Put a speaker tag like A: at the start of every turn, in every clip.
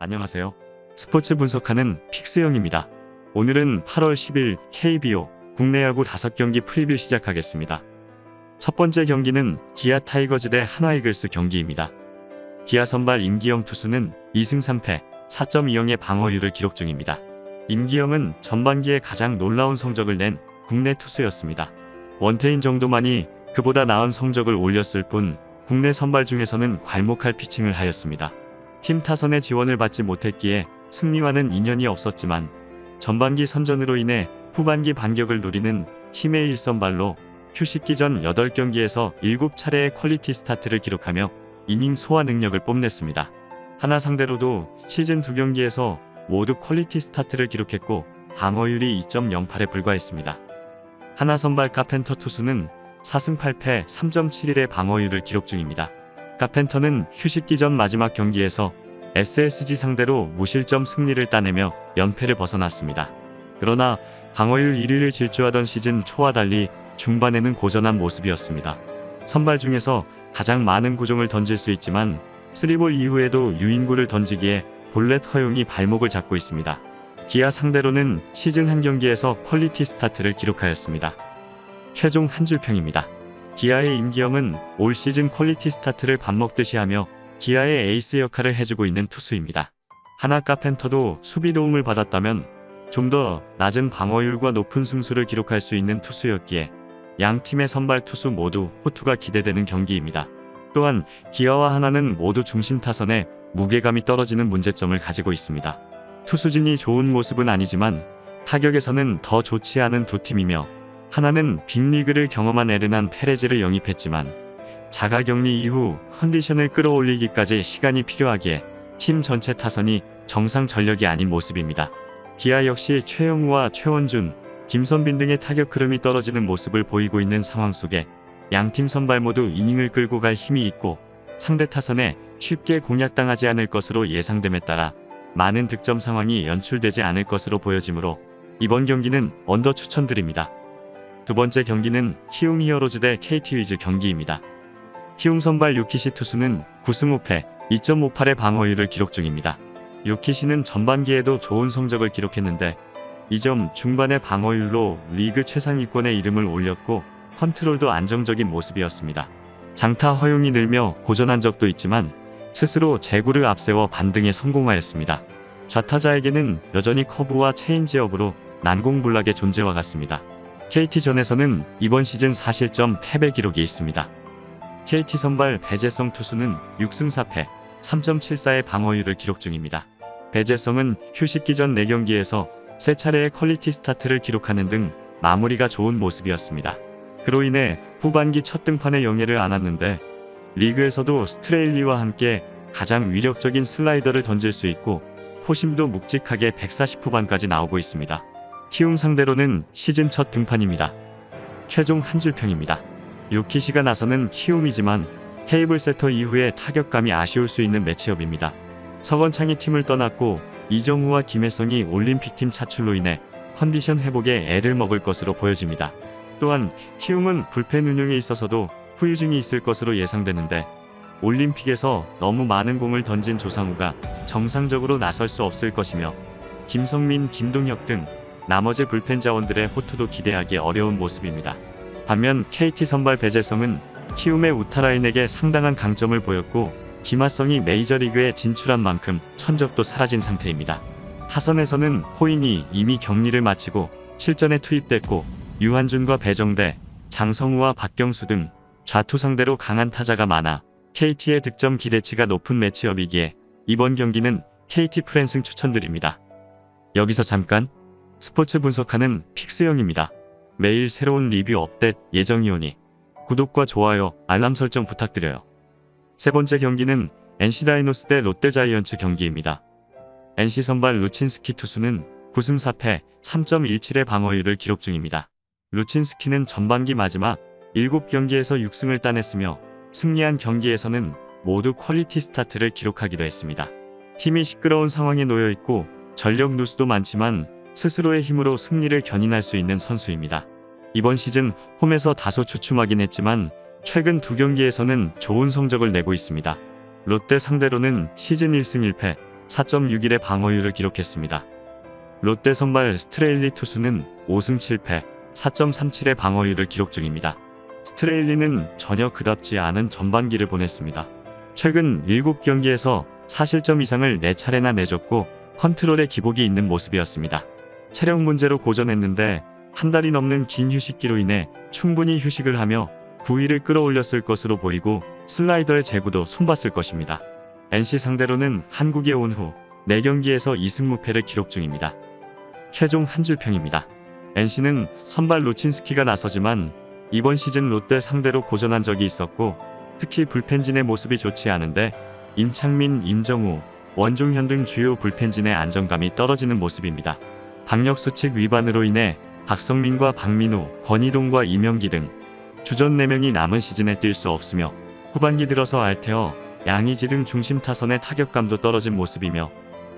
A: 안녕하세요. 스포츠 분석하는 픽스형입니다. 오늘은 8월 10일 KBO 국내 야구 5경기 프리뷰 시작하겠습니다. 첫 번째 경기는 기아 타이거즈 대 한화 이글스 경기입니다. 기아 선발 임기영 투수는 2승 3패 4.20의 방어율을 기록 중입니다. 임기영은 전반기에 가장 놀라운 성적을 낸 국내 투수였습니다. 원태인 정도만이 그보다 나은 성적을 올렸을 뿐 국내 선발 중에서는 괄목할 피칭을 하였습니다. 팀 타선의 지원을 받지 못했기에 승리와는 인연이 없었지만 전반기 선전으로 인해 후반기 반격을 노리는 팀의 1선발로 휴식기 전 8경기에서 7차례의 퀄리티 스타트를 기록하며 이닝 소화 능력을 뽐냈습니다. 하나 상대로도 시즌 2경기에서 모두 퀄리티 스타트를 기록했고 방어율이 2.08에 불과했습니다. 하나 선발 카펜터 투수는 4승 8패 3.71의 방어율을 기록 중입니다. 카펜터는 휴식기 전 마지막 경기에서 SSG 상대로 무실점 승리를 따내며 연패를 벗어났습니다. 그러나 방어율 1위를 질주하던 시즌 초와 달리 중반에는 고전한 모습이었습니다. 선발 중에서 가장 많은 구종을 던질 수 있지만 3볼 이후에도 유인구를 던지기에 볼넷 허용이 발목을 잡고 있습니다. 기아 상대로는 시즌 한 경기에서 퀄리티 스타트를 기록하였습니다. 최종 한 줄평입니다. 기아의 임기영은 올 시즌 퀄리티 스타트를 밥 먹듯이 하며 기아의 에이스 역할을 해주고 있는 투수입니다. 하나 카펜터도 수비 도움을 받았다면 좀 더 낮은 방어율과 높은 승수를 기록할 수 있는 투수였기에 양 팀의 선발 투수 모두 호투가 기대되는 경기입니다. 또한 기아와 하나는 모두 중심 타선에 무게감이 떨어지는 문제점을 가지고 있습니다. 투수진이 좋은 모습은 아니지만 타격에서는 더 좋지 않은 두 팀이며 하나는 빅리그를 경험한 에르난 페레즈를 영입했지만 자가격리 이후 컨디션을 끌어올리기까지 시간이 필요하기에 팀 전체 타선이 정상 전력이 아닌 모습입니다. 기아 역시 최영우와 최원준, 김선빈 등의 타격 흐름이 떨어지는 모습을 보이고 있는 상황 속에 양팀 선발 모두 이닝을 끌고 갈 힘이 있고 상대 타선에 쉽게 공략당하지 않을 것으로 예상됨에 따라 많은 득점 상황이 연출되지 않을 것으로 보여지므로 이번 경기는 언더 추천드립니다. 두 번째 경기는 키움 히어로즈 대 KT 위즈 경기입니다. 키움 선발 유키시 투수는 9승 5패 2.58의 방어율을 기록 중입니다. 유키시는 전반기에도 좋은 성적을 기록했는데 이 점 중반의 방어율로 리그 최상위권에 이름을 올렸고 컨트롤도 안정적인 모습이었습니다. 장타 허용이 늘며 고전한 적도 있지만 스스로 제구를 앞세워 반등에 성공하였습니다. 좌타자에게는 여전히 커브와 체인지업으로 난공불락의 존재와 같습니다. KT전에서는 이번 시즌 4실점 패배 기록이 있습니다. KT 선발 배재성 투수는 6승 4패 3.74의 방어율을 기록 중입니다. 배재성은 휴식기 전 4경기에서 3차례의 퀄리티 스타트를 기록하는 등 마무리가 좋은 모습이었습니다. 그로 인해 후반기 첫 등판에 영예를 안았는데 리그에서도 스트레일리와 함께 가장 위력적인 슬라이더를 던질 수 있고 포심도 묵직하게 140 후반까지 나오고 있습니다. 키움 상대로는 시즌 첫 등판입니다. 최종 한 줄평입니다. 유키시가 나서는 키움이지만 테이블 세터 이후에 타격감이 아쉬울 수 있는 매치업입니다. 서건창이 팀을 떠났고 이정우와 김혜성이 올림픽팀 차출로 인해 컨디션 회복에 애를 먹을 것으로 보여집니다. 또한 키움은 불펜 운용에 있어서도 후유증이 있을 것으로 예상되는데 올림픽에서 너무 많은 공을 던진 조상우가 정상적으로 나설 수 없을 것이며 김성민, 김동혁 등 나머지 불펜 자원들의 호투도 기대하기 어려운 모습입니다. 반면 KT 선발 배재성은 키움의 우타라인에게 상당한 강점을 보였고 김하성이 메이저리그에 진출한 만큼 천적도 사라진 상태입니다. 타선에서는 호인이 이미 격리를 마치고 실전에 투입됐고 유한준과 배정대, 장성우와 박경수 등 좌투 상대로 강한 타자가 많아 KT의 득점 기대치가 높은 매치업이기에 이번 경기는 KT 프랜승 추천드립니다. 여기서 잠깐 스포츠 분석하는 픽스형입니다. 매일 새로운 리뷰 업데이트 예정이오니 구독과 좋아요, 알람 설정 부탁드려요. 세 번째 경기는 NC 다이노스 대 롯데 자이언츠 경기입니다. NC 선발 루친스키 투수는 9승 4패 3.17의 방어율을 기록 중입니다. 루친스키는 전반기 마지막 7경기에서 6승을 따냈으며 승리한 경기에서는 모두 퀄리티 스타트를 기록하기도 했습니다. 팀이 시끄러운 상황에 놓여 있고 전력 누수도 많지만 스스로의 힘으로 승리를 견인할 수 있는 선수입니다. 이번 시즌 홈에서 다소 주춤하긴 했지만 최근 2경기에서는 좋은 성적을 내고 있습니다. 롯데 상대로는 시즌 1승 1패 4.61의 방어율을 기록했습니다. 롯데 선발 스트레일리 투수는 5승 7패, 4.37의 방어율을 기록 중입니다. 스트레일리는 전혀 그답지 않은 전반기를 보냈습니다. 최근 7경기에서 4실점 이상을 4차례나 내줬고 컨트롤에 기복이 있는 모습이었습니다. 체력 문제로 고전했는데 한 달이 넘는 긴 휴식기로 인해 충분히 휴식을 하며 구위를 끌어올렸을 것으로 보이고 슬라이더의 제구도 손봤을 것입니다. NC 상대로는 한국에 온 후 4경기에서 2승 무패를 기록 중입니다. 최종 한 줄평입니다. NC는 선발 루친스키가 나서지만 이번 시즌 롯데 상대로 고전한 적이 있었고 특히 불펜진의 모습이 좋지 않은데 임창민, 임정우, 원종현 등 주요 불펜진의 안정감이 떨어지는 모습입니다. 방역수칙 위반으로 인해 박성민과 박민우, 권희동과 이명기 등 주전 4명이 남은 시즌에 뛸 수 없으며 후반기 들어서 알테어, 양의지 등 중심 타선의 타격감도 떨어진 모습이며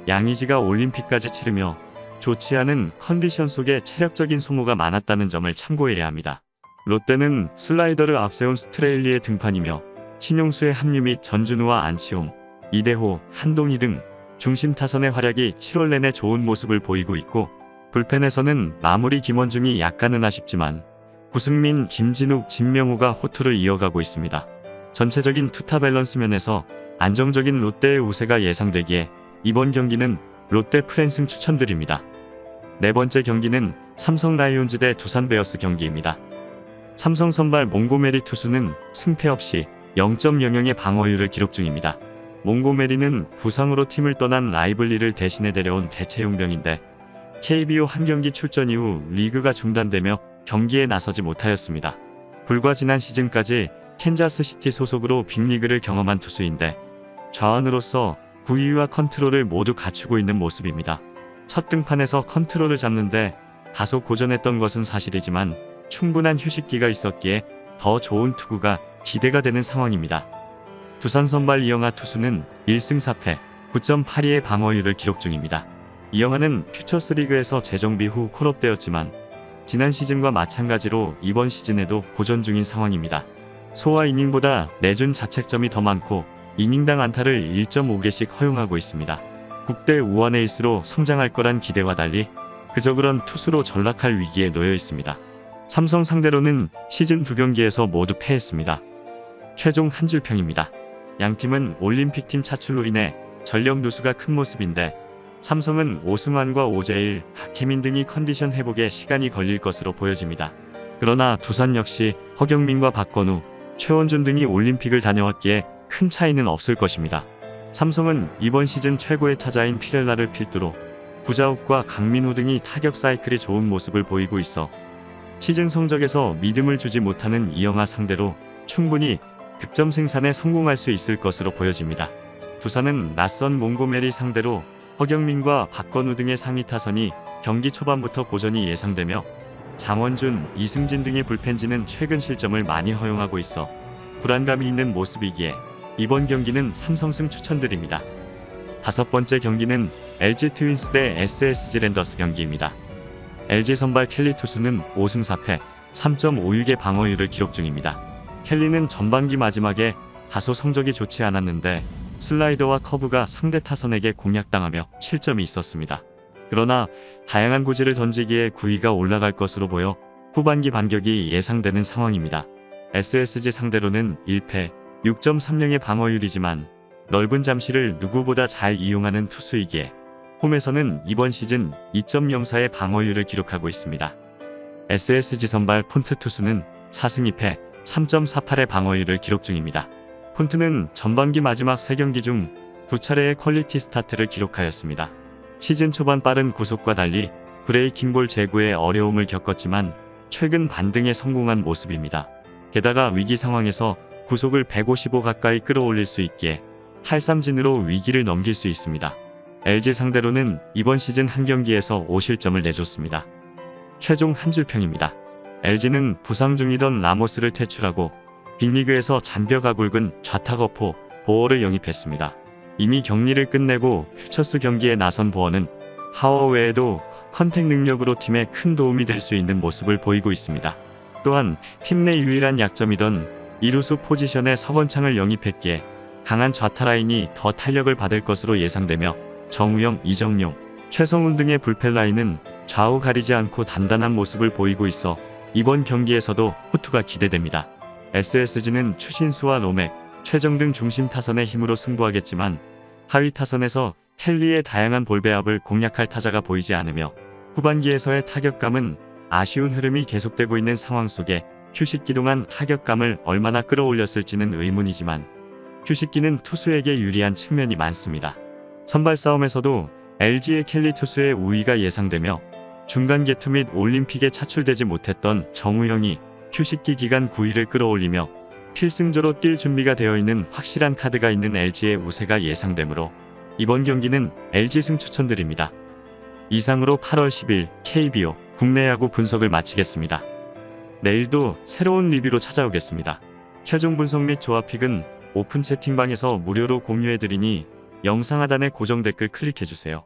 A: 양의지가 올림픽까지 치르며 좋지 않은 컨디션 속에 체력적인 소모가 많았다는 점을 참고해야 합니다. 롯데는 슬라이더를 앞세운 스트레일리의 등판이며 신용수의 합류 및 전준우와 안치홍, 이대호, 한동희 등 중심 타선의 활약이 7월 내내 좋은 모습을 보이고 있고 불펜에서는 마무리 김원중이 약간은 아쉽지만 구승민, 김진욱, 진명호가 호투를 이어가고 있습니다. 전체적인 투타 밸런스 면에서 안정적인 롯데의 우세가 예상되기에 이번 경기는 롯데 프랜승 추천드립니다. 네 번째 경기는 삼성 라이온즈 대 두산 베어스 경기입니다. 삼성 선발 몽고메리 투수는 승패 없이 0.00의 방어율을 기록 중입니다. 몽고메리는 부상으로 팀을 떠난 라이블리를 대신해 데려온 대체 용병인데 KBO 한 경기 출전 이후 리그가 중단되며 경기에 나서지 못하였습니다. 불과 지난 시즌까지 캔자스시티 소속으로 빅리그를 경험한 투수인데 좌완으로서 구위와 컨트롤을 모두 갖추고 있는 모습입니다. 첫 등판에서 컨트롤을 잡는데 다소 고전했던 것은 사실이지만 충분한 휴식기가 있었기에 더 좋은 투구가 기대가 되는 상황입니다. 두산 선발 이영하 투수는 1승 4패, 9.82의 방어율을 기록 중입니다. 이영하는 퓨처스리그에서 재정비 후 콜업되었지만 지난 시즌과 마찬가지로 이번 시즌에도 고전 중인 상황입니다. 소화 이닝보다 내준 자책점이 더 많고 이닝당 안타를 1.5개씩 허용하고 있습니다. 국대 우완 에이스로 성장할 거란 기대와 달리 그저 그런 투수로 전락할 위기에 놓여 있습니다. 삼성 상대로는 시즌 2경기에서 모두 패했습니다. 최종 한 줄평입니다. 양팀은 올림픽팀 차출로 인해 전력 누수가 큰 모습인데 삼성은 오승환과 오재일, 박혜민 등이 컨디션 회복에 시간이 걸릴 것으로 보여집니다. 그러나 두산 역시 허경민과 박건우, 최원준 등이 올림픽을 다녀왔기에 큰 차이는 없을 것입니다. 삼성은 이번 시즌 최고의 타자인 피렐라를 필두로 구자욱과 강민호 등이 타격 사이클이 좋은 모습을 보이고 있어 시즌 성적에서 믿음을 주지 못하는 이영하 상대로 충분히 득점 생산에 성공할 수 있을 것으로 보여집니다. 두산은 낯선 몽고메리 상대로 허경민과 박건우 등의 상위 타선이 경기 초반부터 고전이 예상되며 장원준, 이승진 등의 불펜진은 최근 실점을 많이 허용하고 있어 불안감이 있는 모습이기에 이번 경기는 삼성승 추천드립니다. 다섯 번째 경기는 LG 트윈스 대 SSG 랜더스 경기입니다. LG 선발 켈리 투수는 5승 4패, 3.56의 방어율을 기록 중입니다. 켈리는 전반기 마지막에 다소 성적이 좋지 않았는데 슬라이더와 커브가 상대 타선에게 공략당하며 실점이 있었습니다. 그러나 다양한 구질을 던지기에 구위가 올라갈 것으로 보여 후반기 반격이 예상되는 상황입니다. SSG 상대로는 1패, 6.30의 방어율이지만 넓은 잠시를 누구보다 잘 이용하는 투수이기에 홈에서는 이번 시즌 2.04의 방어율을 기록하고 있습니다. SSG 선발 폰트 투수는 4승 2패, 3.48의 방어율을 기록 중입니다. 폰트는 전반기 마지막 3경기 중 2차례의 퀄리티 스타트를 기록하였습니다. 시즌 초반 빠른 구속과 달리 브레이킹볼 제구에 어려움을 겪었지만 최근 반등에 성공한 모습입니다. 게다가 위기 상황에서 구속을 155 가까이 끌어올릴 수 있기에 탈삼진으로 위기를 넘길 수 있습니다. LG 상대로는 이번 시즌 한 경기에서 5실점을 내줬습니다. 최종 한 줄평입니다. LG는 부상 중이던 라모스를 퇴출하고 빅리그에서 잔뼈가 굵은 좌타거포 보어를 영입했습니다. 이미 격리를 끝내고 퓨처스 경기에 나선 보어는 하워 외에도 컨택 능력으로 팀에 큰 도움이 될 수 있는 모습을 보이고 있습니다. 또한 팀 내 유일한 약점이던 이루수 포지션에 서건창을 영입했기에 강한 좌타 라인이 더 탄력을 받을 것으로 예상되며 정우영, 이정용, 최성훈 등의 불펜 라인은 좌우 가리지 않고 단단한 모습을 보이고 있어 이번 경기에서도 호투가 기대됩니다. SSG는 추신수와 로맥, 최정 등 중심 타선의 힘으로 승부하겠지만 하위 타선에서 켈리의 다양한 볼 배합을 공략할 타자가 보이지 않으며 후반기에서의 타격감은 아쉬운 흐름이 계속되고 있는 상황 속에 휴식기 동안 타격감을 얼마나 끌어올렸을지는 의문이지만 휴식기는 투수에게 유리한 측면이 많습니다. 선발 싸움에서도 LG의 켈리 투수의 우위가 예상되며 중간 개투 및 올림픽에 차출되지 못했던 정우영이 휴식기 기간 9위를 끌어올리며 필승조로 뛸 준비가 되어 있는 확실한 카드가 있는 LG의 우세가 예상되므로 이번 경기는 LG 승 추천드립니다. 이상으로 8월 10일 KBO 국내 야구 분석을 마치겠습니다. 내일도 새로운 리뷰로 찾아오겠습니다. 최종 분석 및 조합픽은 오픈 채팅방에서 무료로 공유해드리니 영상 하단의 고정 댓글 클릭해주세요.